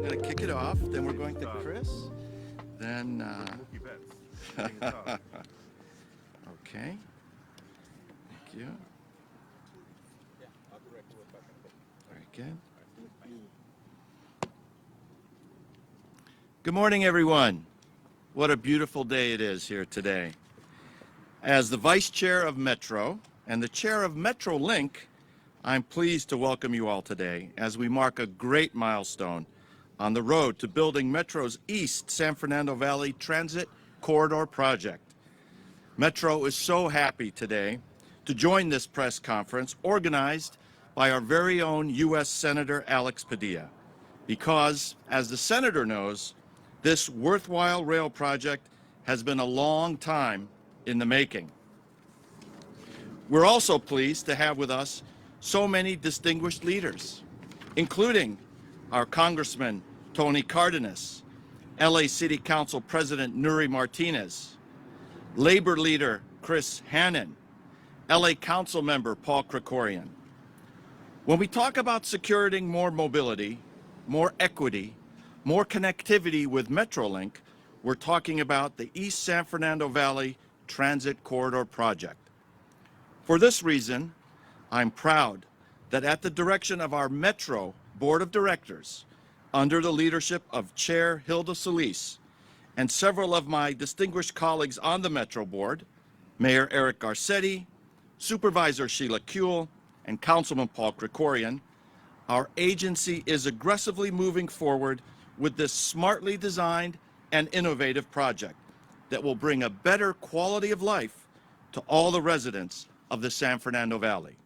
going to kick it off. Then we're going to Chris. Then, okay. Thank you. Very good. Good morning, everyone. What a beautiful day it is here today. As the Vice Chair of Metro and the Chair of MetroLink, I'm pleased to welcome you all today as we mark a great milestone on the road to building Metro's East San Fernando Valley Transit Corridor project. Metro is so happy today to join this press conference organized by our very own U.S. Senator Alex Padilla, because, as the Senator knows, this worthwhile rail project has been a long time in the making. We're also pleased to have with us so many distinguished leaders, including our Congressman Tony Cardenas, LA City Council President Nuys Martinez, Labor Leader Chris Hannan, LA Council Member Paul Krikorian. When we talk about securing more mobility, more equity, more connectivity with Metrolink, we're talking about the East San Fernando Valley Transit Corridor Project. For this reason, I'm proud that at the direction of our Metro Board of Directors, under the leadership of Chair Hilda Solis and several of my distinguished colleagues on the Metro Board, Mayor Eric Garcetti, Supervisor Sheila Kuehl, and Councilman Paul Krikorian, our agency is aggressively moving forward with this smartly designed and innovative project that will bring a better quality of life to all the residents of the San Fernando Valley.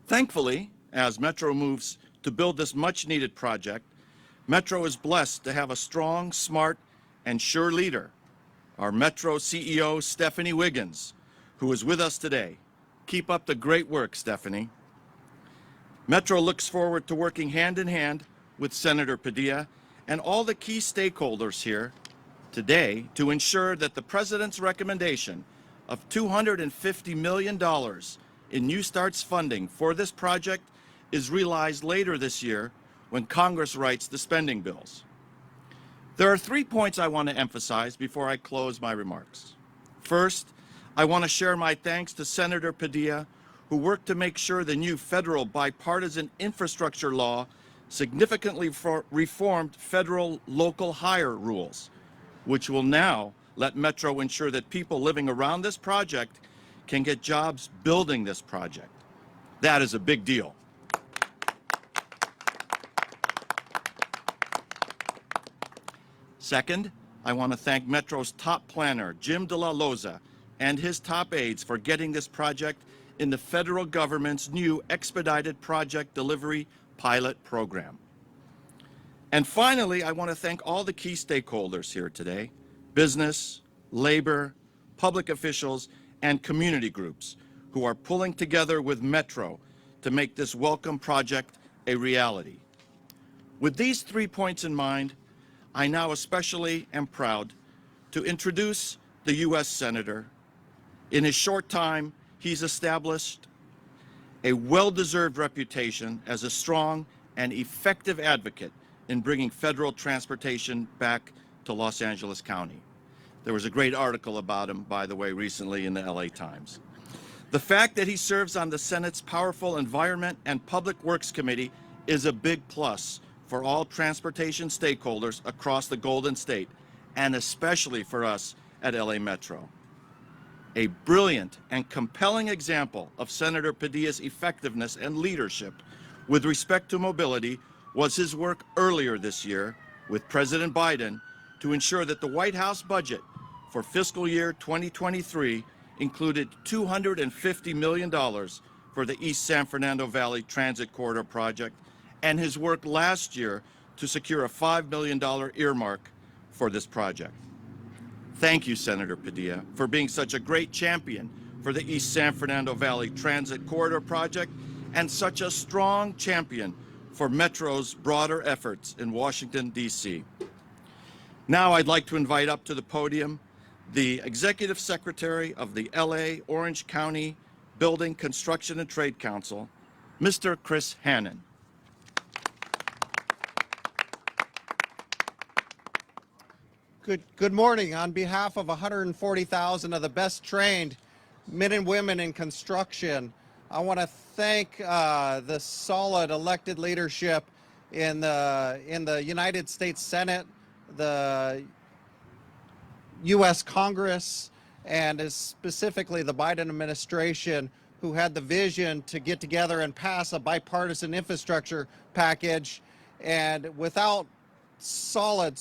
Thankfully, as Metro moves to build this much-needed project, Metro is blessed to have a strong, smart, and sure leader, our Metro CEO, Stephanie Wiggins, who is with us today. Keep up the great work, Stephanie. Metro looks forward to working hand in hand with Senator Padilla and all the key stakeholders here today to ensure that the President's recommendation of $250 million in New Start's funding for this project is realized later this year when Congress writes the spending bills. There are 3 points I want to emphasize before I close my remarks. First, I want to share my thanks to Senator Padilla, who worked to make sure the new federal bipartisan infrastructure law significantly reformed federal local hire rules, which will now let Metro ensure that people living around this project can get jobs building this project. That is a big deal. Second, I want to thank Metro's top planner, Jim De La Loza, and his top aides for getting this project in the federal government's new Expedited Project Delivery Pilot Program. And finally, I want to thank all the key stakeholders here today, business, labor, public officials, and community groups who are pulling together with Metro to make this welcome project a reality. With these 3 points in mind, I now especially am proud to introduce the U.S. Senator. In his short time, he's established a well-deserved reputation as a strong and effective advocate in bringing federal transportation back to Los Angeles County. There was a great article about him, by the way, recently in the LA Times. The fact that he serves on the Senate's powerful Environment and Public Works Committee is a big plus for all transportation stakeholders across the Golden State, and especially for us at LA Metro. A brilliant and compelling example of Senator Padilla's effectiveness and leadership with respect to mobility was his work earlier this year with President Biden to ensure that the White House budget for fiscal year 2023 included $250 million for the East San Fernando Valley Transit Corridor project, and his work last year to secure a $5 million earmark for this project. Thank you, Senator Padilla, for being such a great champion for the East San Fernando Valley Transit Corridor project and such a strong champion for Metro's broader efforts in Washington, D.C. Now I'd like to invite up to the podium the Executive Secretary of the LA Orange County Building Construction and Trade Council, Mr. Chris Hannon. Good morning. On behalf of 140,000 of the best trained men and women in construction, I want to thank the solid elected leadership in the United States Senate, the U.S. Congress, and specifically the Biden administration, who had the vision to get together and pass a bipartisan infrastructure package. And without solid,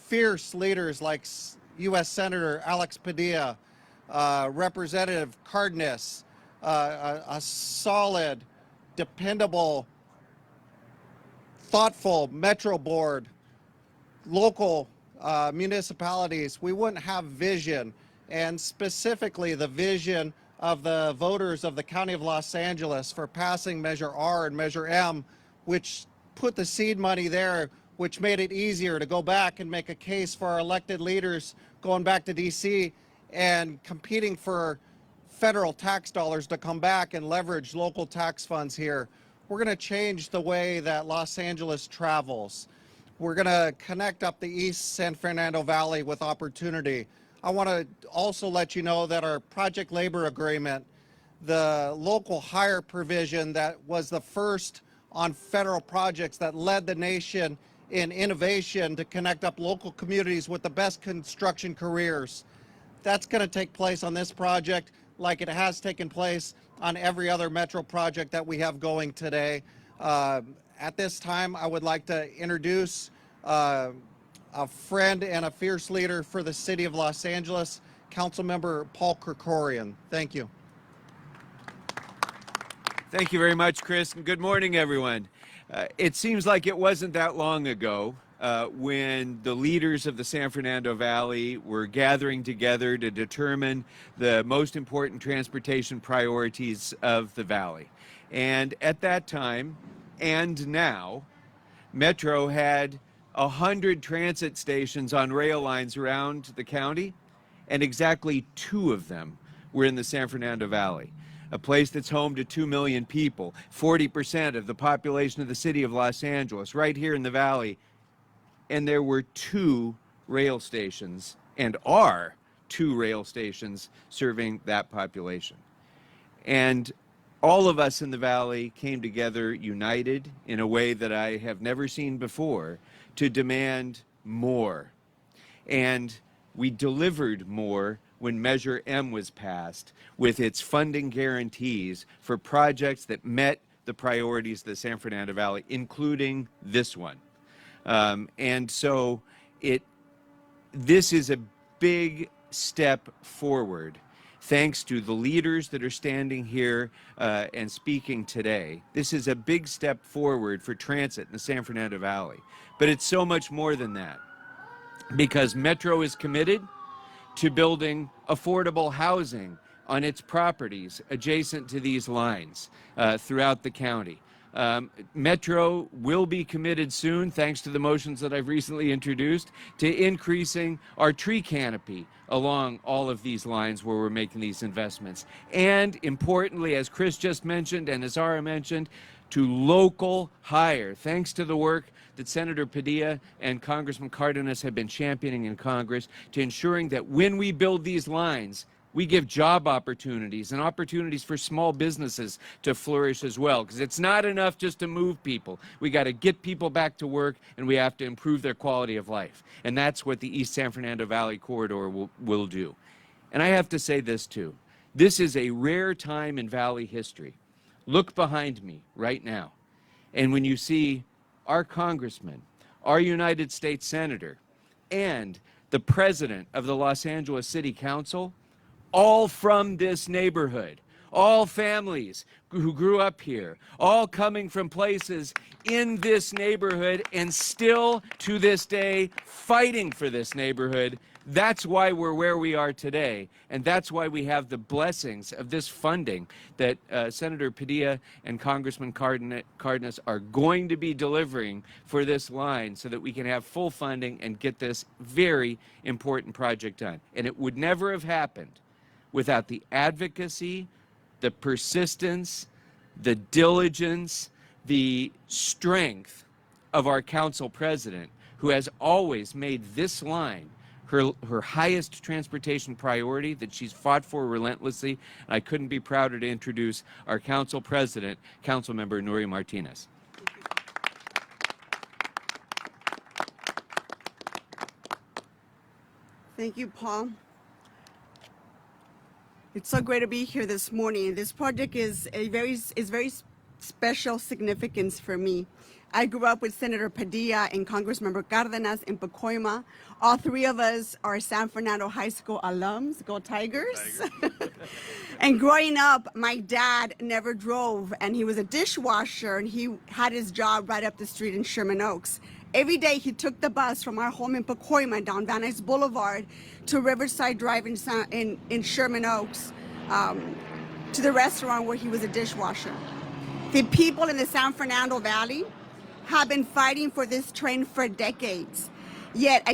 fierce leaders like U.S. Senator Alex Padilla, Representative Cardenas, a solid, dependable, thoughtful Metro Board, local municipalities, we wouldn't have vision, and specifically the vision of the voters of the County of Los Angeles for passing Measure R and Measure M, which put the seed money there, which made it easier to go back and make a case for our elected leaders going back to D.C. and competing for federal tax dollars to come back and leverage local tax funds here. We're going to change the way that Los Angeles travels. We're going to connect up the East San Fernando Valley with opportunity. I want to also let you know that our project labor agreement, the local hire provision that was the first on federal projects that led the nation in innovation to connect up local communities with the best construction careers. That's going to take place on this project like it has taken place on every other metro project that we have going today. At this time, I would like to introduce a friend and a fierce leader for the city of Los Angeles, Councilmember Paul Krikorian. Thank you. Thank you very much, Chris, and good morning, everyone. It seems like it wasn't that long ago when the leaders of the San Fernando Valley were gathering together to determine the most important transportation priorities of the valley. And at that time, and now, Metro had 100 transit stations on rail lines around the county, and exactly 2 of them were in the San Fernando Valley, a place that's home to 2 million people, 40% of the population of the city of Los Angeles, right here in the valley. And there were 2 rail stations, and are 2 rail stations serving that population. And all of us in the valley came together united in a way that I have never seen before to demand more. And we delivered more when Measure M was passed with its funding guarantees for projects that met the priorities of the San Fernando Valley, including this one. And so this is a big step forward. Thanks to the leaders that are standing here and speaking today. This is a big step forward for transit in the San Fernando Valley. But it's so much more than that, because Metro is committed to building affordable housing on its properties adjacent to these lines throughout the county. Metro will be committed soon, thanks to the motions that I've recently introduced, to increasing our tree canopy along all of these lines where we're making these investments. And importantly, as Chris just mentioned and as Zara mentioned, to local hire, thanks to the work that Senator Padilla and Congressman Cardenas have been championing in Congress, to ensuring that when we build these lines, we give job opportunities and opportunities for small businesses to flourish as well, because it's not enough just to move people. We got to get people back to work, and we have to improve their quality of life. And that's what the East San Fernando Valley Corridor will do. And I have to say this too. This is a rare time in Valley history. Look behind me right now. And when you see our congressman, our United States Senator, and the president of the Los Angeles City Council, all from this neighborhood, all families who grew up here, all coming from places in this neighborhood and still to this day fighting for this neighborhood. That's why we're where we are today, and that's why we have the blessings of this funding that Senator Padilla and Congressman Cardenas are going to be delivering for this line, so that we can have full funding and get this very important project done. And it would never have happened without the advocacy, the persistence, the diligence, the strength of our council president, who has always made this line her highest transportation priority that she's fought for relentlessly. And I couldn't be prouder to introduce our council president, Councilmember Nuys Martinez. Thank you, Paul. It's so great to be here this morning. This project is very special significance for me. I grew up with Senator Padilla and Congressmember Cardenas in Pacoima. All 3 of us are San Fernando High School alums. Go Tigers! And growing up, my dad never drove, and he was a dishwasher, and he had his job right up the street in Sherman Oaks. Every day he took the bus from our home in Pacoima down Van Nuys Boulevard to Riverside Drive in Sherman Oaks to the restaurant where he was a dishwasher. The people in the San Fernando Valley have been fighting for this train for decades. Yet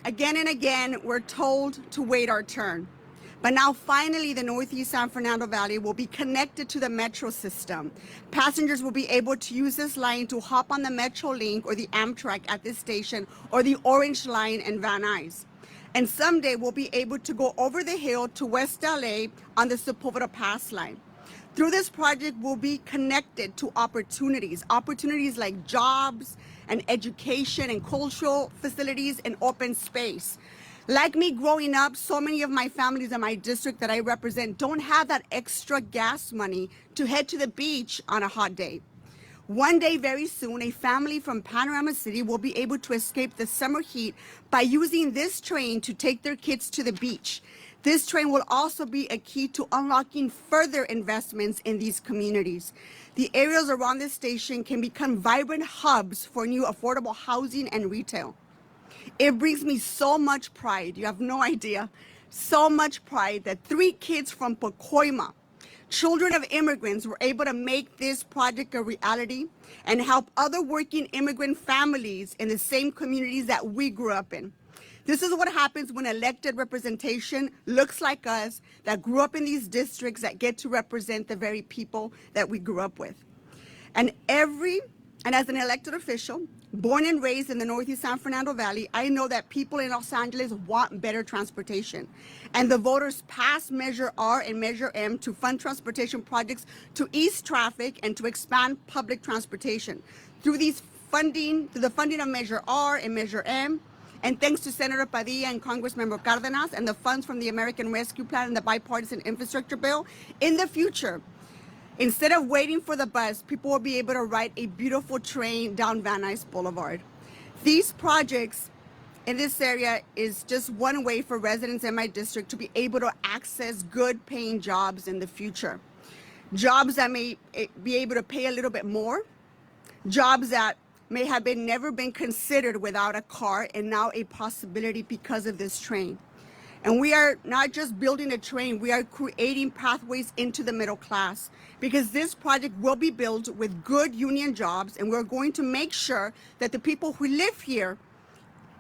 again and again, we're told to wait our turn. But now finally the Northeast San Fernando Valley will be connected to the metro system. Passengers will be able to use this line to hop on the Metrolink or the Amtrak at this station or the Orange Line in Van Nuys. And someday we'll be able to go over the hill to West LA on the Sepulveda Pass line. Through this project, we'll be connected to opportunities like jobs and education and cultural facilities and open space. Like me growing up, so many of my families in my district that I represent don't have that extra gas money to head to the beach on a hot day. One day, very soon, a family from Panorama City will be able to escape the summer heat by using this train to take their kids to the beach. This train will also be a key to unlocking further investments in these communities. The areas around this station can become vibrant hubs for new affordable housing and retail. It brings me so much pride, you have no idea, so much pride that 3 kids from Pacoima, children of immigrants, were able to make this project a reality and help other working immigrant families in the same communities that we grew up in. This is what happens when elected representation looks like us, that grew up in these districts, that get to represent the very people that we grew up with. And as an elected official, born and raised in the Northeast San Fernando Valley, I know that people in Los Angeles want better transportation. And the voters passed Measure R and Measure M to fund transportation projects to ease traffic and to expand public transportation. Through the funding of Measure R and Measure M, and thanks to Senator Padilla and Congressmember Cárdenas and the funds from the American Rescue Plan and the bipartisan infrastructure bill, in the future, instead of waiting for the bus, people will be able to ride a beautiful train down Van Nuys Boulevard. These projects in this area is just one way for residents in my district to be able to access good paying jobs in the future. Jobs that may be able to pay a little bit more, jobs that may have never been considered without a car and now a possibility because of this train. And we are not just building a train, we are creating pathways into the middle class, because this project will be built with good union jobs, and we're going to make sure that the people who live here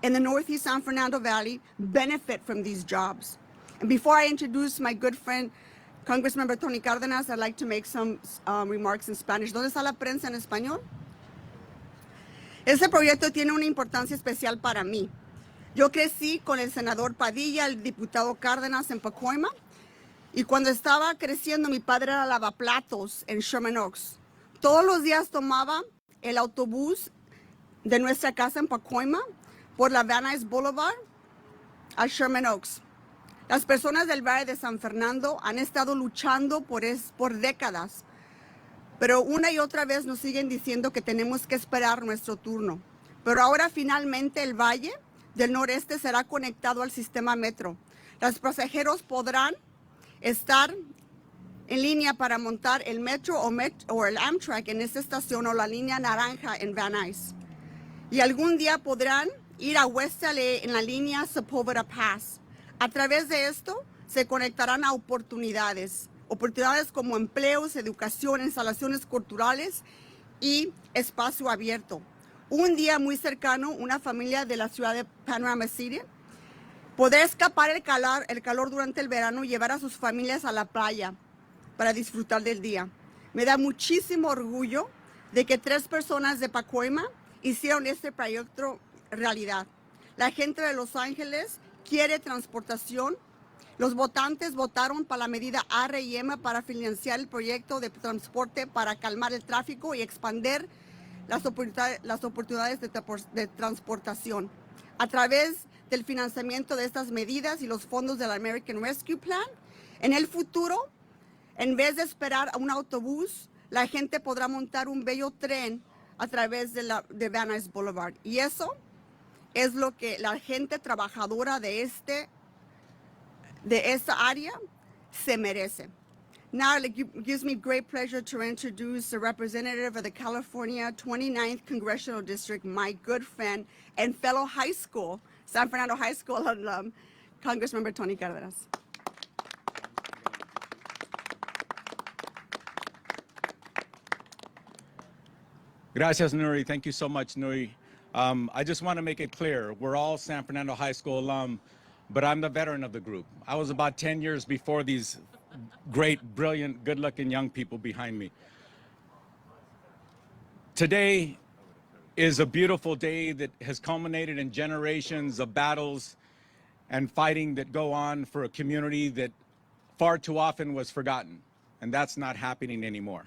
in the Northeast San Fernando Valley benefit from these jobs. And before I introduce my good friend, Congressmember Tony Cárdenas, I'd like to make some remarks in Spanish. ¿Dónde está la prensa en español? Este proyecto tiene una importancia especial para mí. Yo crecí con el senador Padilla, el diputado Cárdenas en Pacoima, y cuando estaba creciendo mi padre era lavaplatos en Sherman Oaks. Todos los días tomaba el autobús de nuestra casa en Pacoima por la Van Nuys Boulevard a Sherman Oaks. Las personas del barrio de San Fernando han estado luchando por décadas, pero una y otra vez nos siguen diciendo que tenemos que esperar nuestro turno. Pero ahora finalmente el valle del noreste será conectado al sistema metro. Los pasajeros podrán estar en línea para montar el metro o el Amtrak en esta estación o la línea naranja en Van Nuys. Y algún día podrán ir a West LA en la línea Sepulveda Pass. A través de esto se conectarán a oportunidades como empleos, educación, instalaciones culturales y espacio abierto. Un día muy cercano, una familia de la ciudad de Panorama City podrá escapar el calor durante el verano y llevar a sus familias a la playa para disfrutar del día. Me da muchísimo orgullo de que 3 personas de Pacoima hicieron este proyecto realidad. La gente de Los Ángeles quiere transportación. Los votantes votaron para la medida R y M para financiar el proyecto de transporte para calmar el tráfico y expandir las oportunidades de transportación. A través del financiamiento de estas medidas y los fondos del American Rescue Plan, en el futuro, en vez de esperar a un autobús, la gente podrá montar un bello tren a través de Van Nuys Boulevard. Y eso es lo que la gente trabajadora de esta área se merece. Now it gives me great pleasure to introduce the representative of the California 29th Congressional District, my good friend and fellow San Fernando High School alum, Congressmember Tony Cárdenas. Gracias, Nuys. Thank you so much, Nuys. I just want to make it clear, we're all San Fernando High School alum, but I'm the veteran of the group. I was about 10 years before these great, brilliant, good-looking young people behind me. Today is a beautiful day that has culminated in generations of battles and fighting that go on for a community that far too often was forgotten. And that's not happening anymore.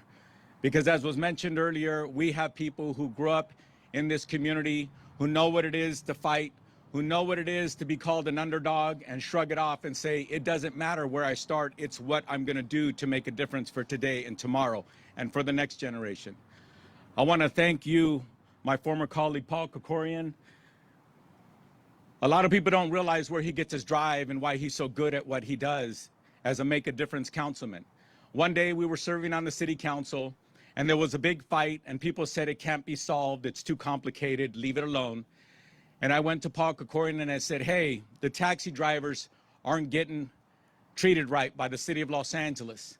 Because as was mentioned earlier, we have people who grew up in this community who know what it is to fight, who know what it is to be called an underdog and shrug it off and say, it doesn't matter where I start, it's what I'm gonna do to make a difference for today and tomorrow and for the next generation. I wanna thank you, my former colleague, Paul Kokorian. A lot of people don't realize where he gets his drive and why he's so good at what he does as a make a difference councilman. One day we were serving on the city council and there was a big fight and people said it can't be solved, it's too complicated, leave it alone. And I went to Paul Kokorian and I said, hey, the taxi drivers aren't getting treated right by the city of Los Angeles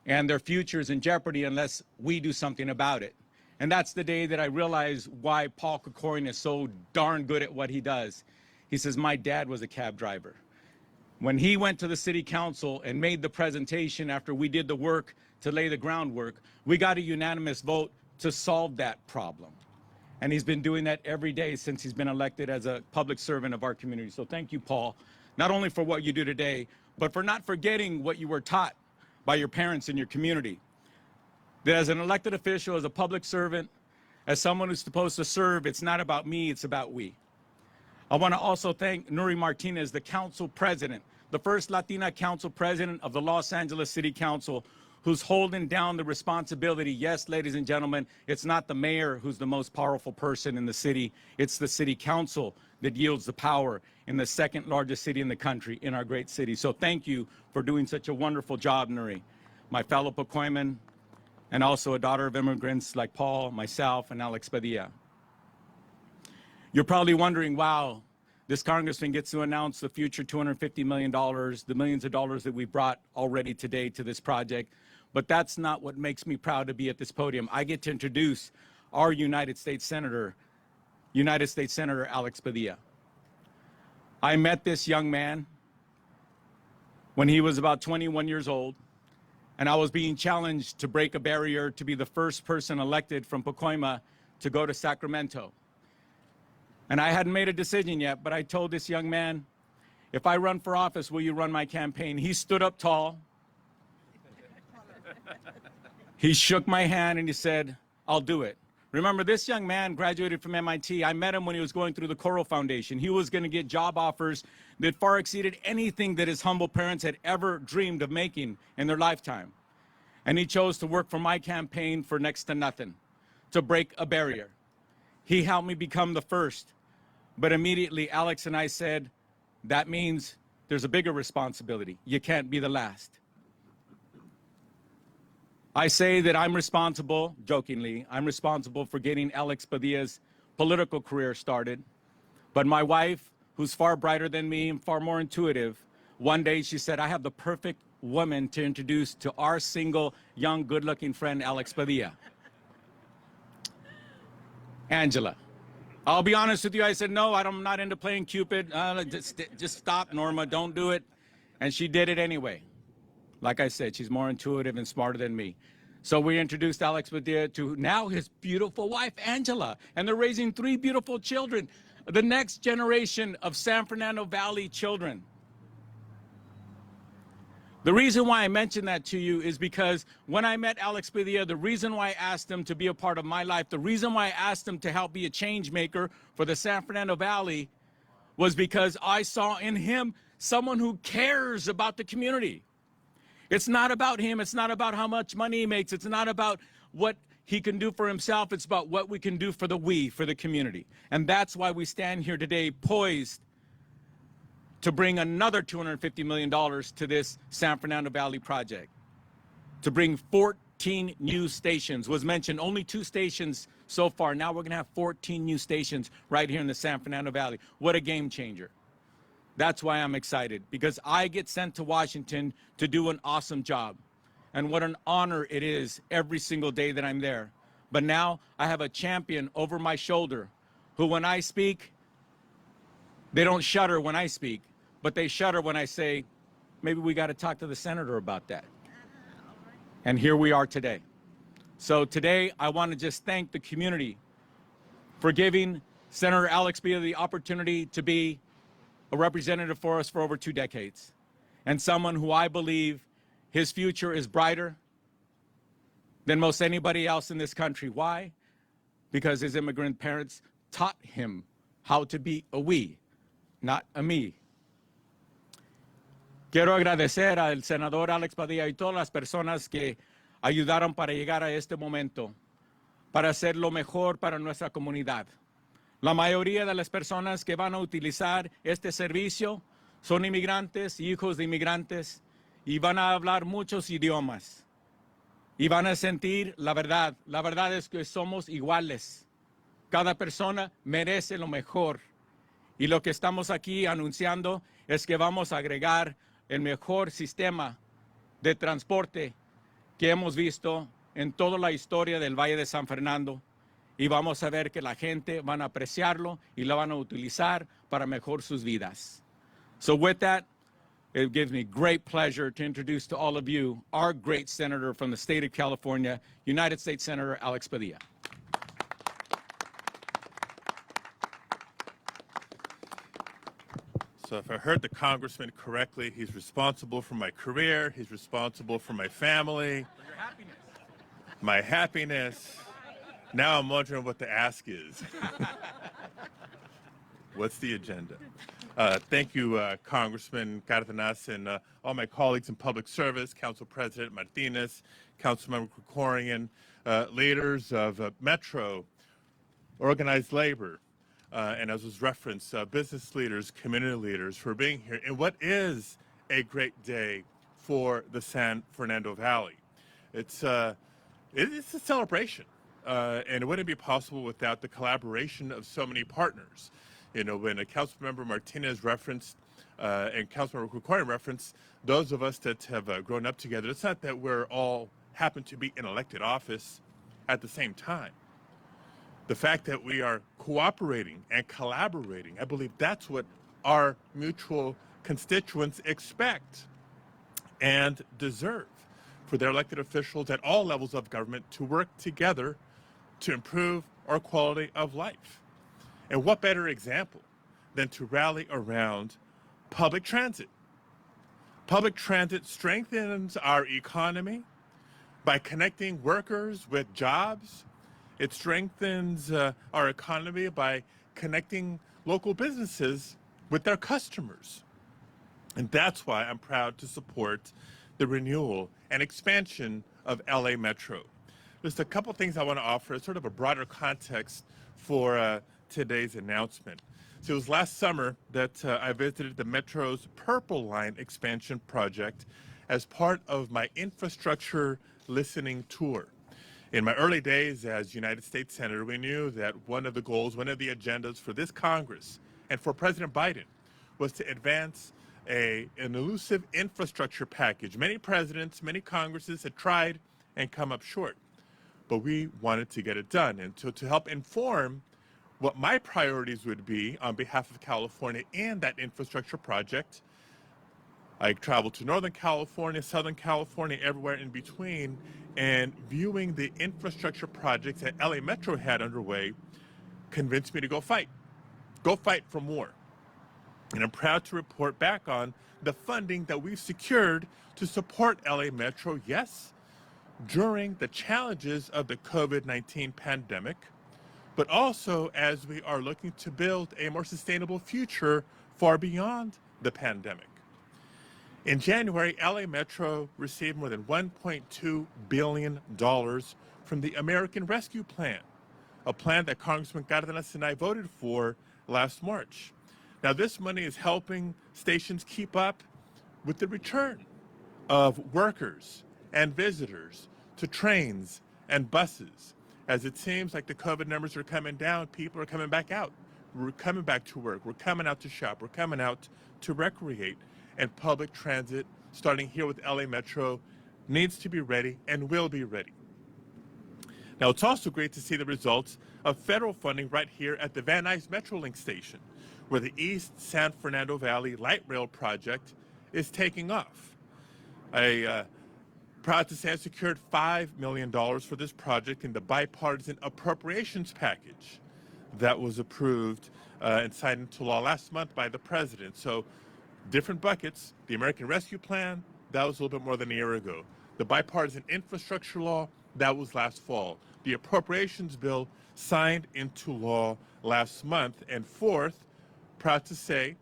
and their future is in jeopardy unless we do something about it. And that's the day that I realized why Paul Kokorian is so darn good at what he does. He says, my dad was a cab driver. When he went to the city council and made the presentation after we did the work to lay the groundwork, we got a unanimous vote to solve that problem. And he's been doing that every day since he's been elected as a public servant of our community. So thank you, Paul, not only for what you do today, but for not forgetting what you were taught by your parents in your community. That as an elected official, as a public servant, as someone who's supposed to serve, it's not about me, it's about we. I want to also thank Nuys Martinez, the council president, the first Latina council president of the Los Angeles City Council, who's holding down the responsibility. Yes, ladies and gentlemen, it's not the mayor who's the most powerful person in the city. It's the city council that yields the power in the second largest city in the country, in our great city. So thank you for doing such a wonderful job, Nuys. My fellow Pacoiman, and also a daughter of immigrants like Paul, myself, and Alex Padilla. You're probably wondering, wow, this congressman gets to announce the future $250 million, the millions of dollars that we brought already today to this project. But that's not what makes me proud to be at this podium. I get to introduce our United States Senator Alex Padilla. I met this young man when he was about 21 years old, and I was being challenged to break a barrier to be the first person elected from Pacoima to go to Sacramento. And I hadn't made a decision yet, but I told this young man, if I run for office, will you run my campaign? He stood up tall. He shook my hand and he said, I'll do it. Remember, this young man graduated from MIT. I met him when he was going through the Coral Foundation. He was going to get job offers that far exceeded anything that his humble parents had ever dreamed of making in their lifetime. And he chose to work for my campaign for next to nothing, to break a barrier. He helped me become the first. But immediately, Alex and I said, that means there's a bigger responsibility. You can't be the last. I say that I'm responsible, jokingly, I'm responsible for getting Alex Padilla's political career started. But my wife, who's far brighter than me and far more intuitive, one day she said, I have the perfect woman to introduce to our single, young, good-looking friend, Alex Padilla. Angela. I'll be honest with you, I said, no, I'm not into playing Cupid. Just stop, Norma, don't do it. And she did it anyway. Like I said, she's more intuitive and smarter than me. So we introduced Alex Padilla to now his beautiful wife, Angela, and they're raising 3 beautiful children, the next generation of San Fernando Valley children. The reason why I mention that to you is because when I met Alex Padilla, the reason why I asked him to be a part of my life, the reason why I asked him to help be a change maker for the San Fernando Valley was because I saw in him someone who cares about the community. It's not about him. It's not about how much money he makes. It's not about what he can do for himself. It's about what we can do for the community. And that's why we stand here today poised to bring another $250 million to this San Fernando Valley project, to bring 14 new stations. Was mentioned only 2 stations so far. Now we're going to have 14 new stations right here in the San Fernando Valley. What a game changer. That's why I'm excited, because I get sent to Washington to do an awesome job. And what an honor it is every single day that I'm there. But now I have a champion over my shoulder who, when I speak, they don't shudder when I speak, but they shudder when I say, maybe we got to talk to the senator about that. And here we are today. So today, I want to just thank the community for giving Senator Alex Padilla the opportunity to be a representative for us for over 2 decades, and someone who I believe his future is brighter than most anybody else in this country. Why? Because his immigrant parents taught him how to be a we, not a me. Quiero agradecer al senador Alex Padilla y todas las personas que ayudaron para llegar a este momento, para hacer lo mejor para nuestra comunidad. La mayoría de las personas que van a utilizar este servicio son inmigrantes, hijos de inmigrantes, y van a hablar muchos idiomas. Y van a sentir la verdad. La verdad es que somos iguales. Cada persona merece lo mejor. Y lo que estamos aquí anunciando es que vamos a agregar el mejor sistema de transporte que hemos visto en toda la historia del Valle de San Fernando. Y vamos a ver que la gente van a apreciarlo y lo van a utilizar para mejorar sus vidas. So with that, it gives me great pleasure to introduce to all of you our great senator from the state of California, United States Senator Alex Padilla. So if I heard the congressman correctly, he's responsible for my career, he's responsible for my family, For your happiness. my happiness. Now I'm wondering what the ask is. What's the agenda? Thank you, Congressman Cardenas, and all my colleagues in public service, Council President Martinez, Councilmember Krikorian, leaders of Metro, organized labor, and as was referenced, business leaders, community leaders for being here in what is a great day for the San Fernando Valley. It's a celebration, and it wouldn't be possible without the collaboration of so many partners. You know, when a Councilmember Martinez referenced and Councilmember Krikorian referenced those of us that have grown up together, it's not that we're all happen to be in elected office at the same time. The fact that we are cooperating and collaborating, I believe that's what our mutual constituents expect and deserve for their elected officials at all levels of government to work together to improve our quality of life. And what better example than to rally around public transit? Public transit strengthens our economy by connecting workers with jobs. It strengthens our economy by connecting local businesses with their customers. And that's why I'm proud to support the renewal and expansion of LA Metro. Just a couple things I want to offer as sort of a broader context for today's announcement. So it was last summer that I visited the Metro's Purple Line expansion project as part of my infrastructure listening tour. In my early days as United States Senator, we knew that one of the goals, one of the agendas for this Congress and for President Biden was to advance an elusive infrastructure package. Many presidents, many Congresses had tried and come up short, but we wanted to get it done. And so to help inform what my priorities would be on behalf of California in that infrastructure project, I traveled to Northern California, Southern California, everywhere in between, and viewing the infrastructure projects that LA Metro had underway convinced me to go fight for more. And I'm proud to report back on the funding that we've secured to support LA Metro, yes, during the challenges of the COVID-19 pandemic, but also as we are looking to build a more sustainable future far beyond the pandemic. In January, LA Metro received more than $1.2 billion from the American Rescue Plan, a plan that Congressman Cardenas and I voted for last March. Now, this money is helping stations keep up with the return of workers and visitors to trains and buses. As it seems like the COVID numbers are coming down, people are coming back out. We're coming back to work. We're coming out to shop. We're coming out to recreate. And public transit, starting here with LA Metro, needs to be ready and will be ready. Now, it's also great to see the results of federal funding right here at the Van Nuys Metrolink station, where the East San Fernando Valley Light Rail project is taking off. Proud to say I secured $5 million for this project in the bipartisan appropriations package that was approved and signed into law last month by the president. So different buckets. The American Rescue Plan, that was a little bit more than a year ago. The bipartisan infrastructure law, that was last fall. The appropriations bill signed into law last month. And fourth, proud to say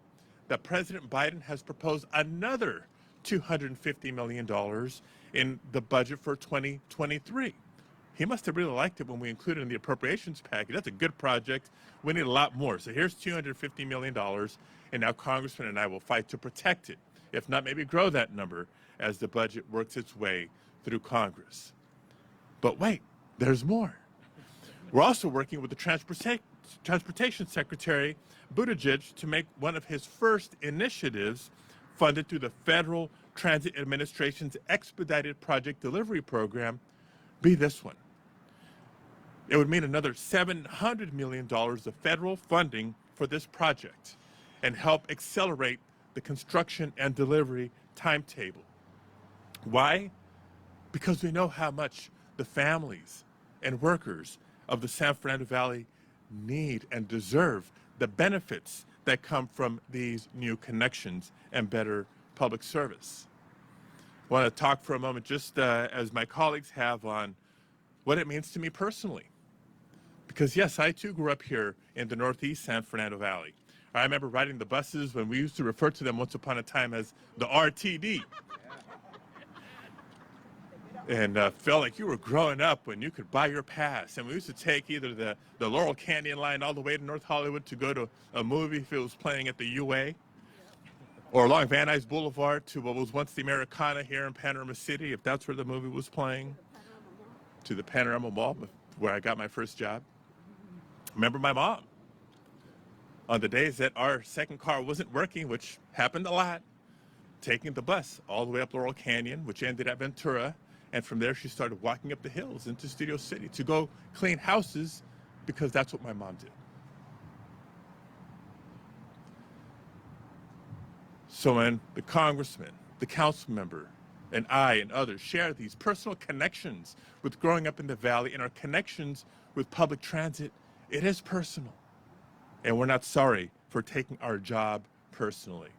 that President Biden has proposed another $250 million in the budget for 2023. He must have really liked it when we included it in the appropriations package. That's a good project. We need a lot more. So here's $250 million, and now Congressman and I will fight to protect it. If not, maybe grow that number as the budget works its way through Congress. But wait, there's more. We're also working with the Transportation Secretary, Buttigieg, to make one of his first initiatives funded through the Federal Transit Administration's Expedited Project Delivery Program be this one. It would mean another $700 million of federal funding for this project and help accelerate the construction and delivery timetable. Why? Because we know how much the families and workers of the San Fernando Valley need and deserve the benefits that come from these new connections and better public service. I want to talk for a moment, just as my colleagues have, on what it means to me personally. Because yes, I too grew up here in the Northeast San Fernando Valley. I remember riding the buses when we used to refer to them once upon a time as the RTD. And felt like you were growing up when you could buy your pass. And we used to take either the Laurel Canyon line all the way to North Hollywood to go to a movie if it was playing at the UA, or along Van Nuys Boulevard to what was once the Americana here in Panorama City, if that's where the movie was playing, to the Panorama Mall, where I got my first job. Remember my mom, on the days that our second car wasn't working, which happened a lot, taking the bus all the way up Laurel Canyon, which ended at Ventura. And from there, she started walking up the hills into Studio City to go clean houses, because that's what my mom did. So when the congressman, the council member, and I and others share these personal connections with growing up in the Valley and our connections with public transit, it is personal. And we're not sorry for taking our job personally.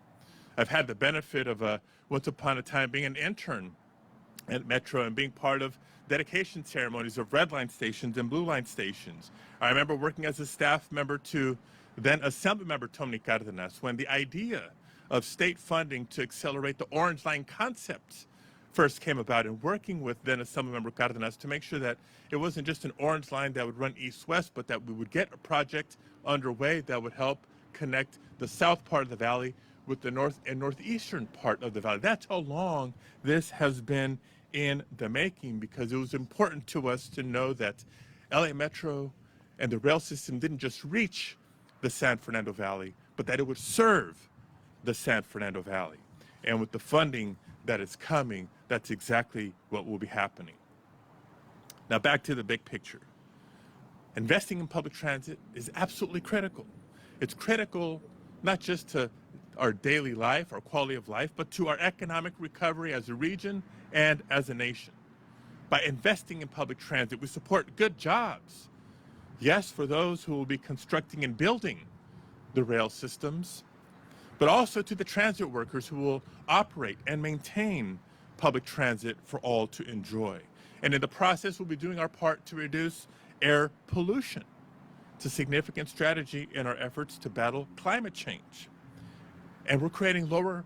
I've had the benefit of once upon a time being an intern at Metro and being part of dedication ceremonies of red line stations and blue line stations. I remember working as a staff member to then Assemblymember Tony Cardenas when the idea of state funding to accelerate the Orange Line concept first came about, and working with then Assemblymember Cardenas to make sure that it wasn't just an Orange Line that would run east-west, but that we would get a project underway that would help connect the south part of the valley with the north and northeastern part of the valley. That's how long this has been in the making, because it was important to us to know that LA Metro and the rail system didn't just reach the San Fernando Valley, but that it would serve the San Fernando Valley. And with the funding that is coming, that's exactly what will be happening. Now back to the big picture. Investing in public transit is absolutely critical. It's critical not just to our daily life, our quality of life, but to our economic recovery as a region and as a nation. By investing in public transit, we support good jobs. Yes, for those who will be constructing and building the rail systems, but also to the transit workers who will operate and maintain public transit for all to enjoy. And in the process, we'll be doing our part to reduce air pollution. It's a significant strategy in our efforts to battle climate change. And we're creating lower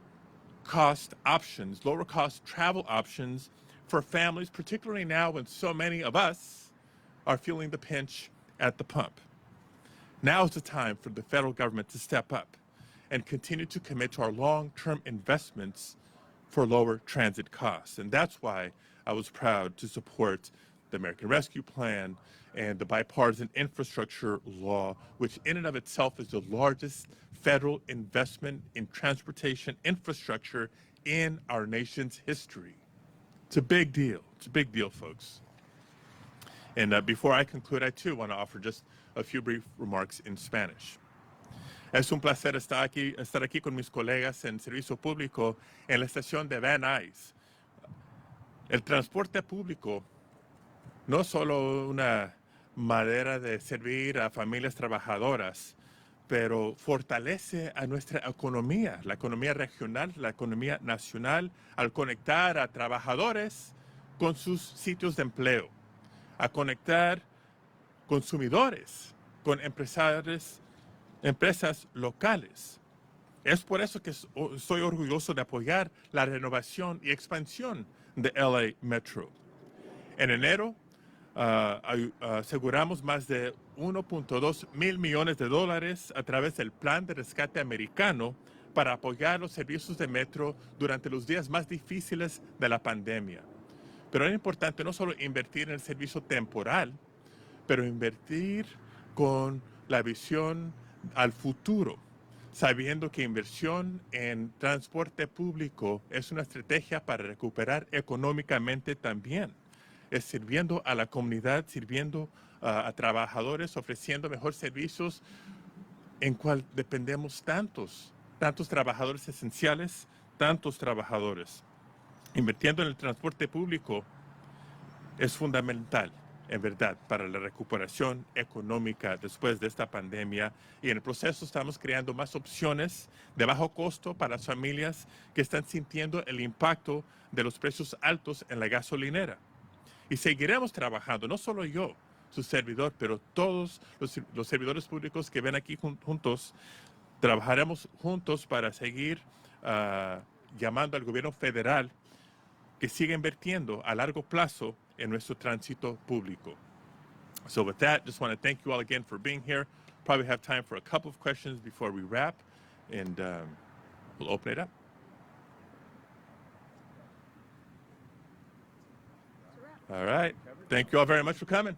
cost options, lower cost travel options for families, particularly now when so many of us are feeling the pinch at the pump. Now is the time for the federal government to step up and continue to commit to our long-term investments for lower transit costs. And that's why I was proud to support the American Rescue Plan and the bipartisan infrastructure law, which in and of itself is the largest federal investment in transportation infrastructure in our nation's history. It's a big deal. It's a big deal, folks. And before I conclude, I too want to offer just a few brief remarks in Spanish. Es un placer estar aquí con mis colegas en servicio público en la estación de Van Nuys. El transporte público no es solo una manera de servir a familias trabajadoras, pero fortalece a nuestra economía, la economía regional, la economía nacional, al conectar a trabajadores con sus sitios de empleo, a conectar consumidores con empresas locales. Es por eso que estoy orgulloso de apoyar la renovación y expansión de LA Metro. En enero aseguramos más de 1.2 mil millones de dólares a través del Plan de Rescate Americano para apoyar los servicios de metro durante los días más difíciles de la pandemia. Pero es importante no solo invertir en el servicio temporal, pero invertir con la visión al futuro, sabiendo que inversión en transporte público es una estrategia para recuperar económicamente también. Es sirviendo a la comunidad, sirviendo a trabajadores, ofreciendo mejores servicios en cual dependemos tantos trabajadores esenciales, tantos trabajadores. Invirtiendo en el transporte público es fundamental, en verdad, para la recuperación económica después de esta pandemia, y en el proceso estamos creando más opciones de bajo costo para las familias que están sintiendo el impacto de los precios altos en la gasolinera. Y seguiremos trabajando, no solo yo, su servidor, pero todos los servidores públicos que ven aquí juntos, trabajaremos juntos para seguir llamando al gobierno federal que siga invirtiendo a largo plazo en nuestro tránsito público. So with that, just want to thank you all again for being here. Probably have time for a couple of questions before we wrap, and we'll open it up. All right. Thank you all very much for coming.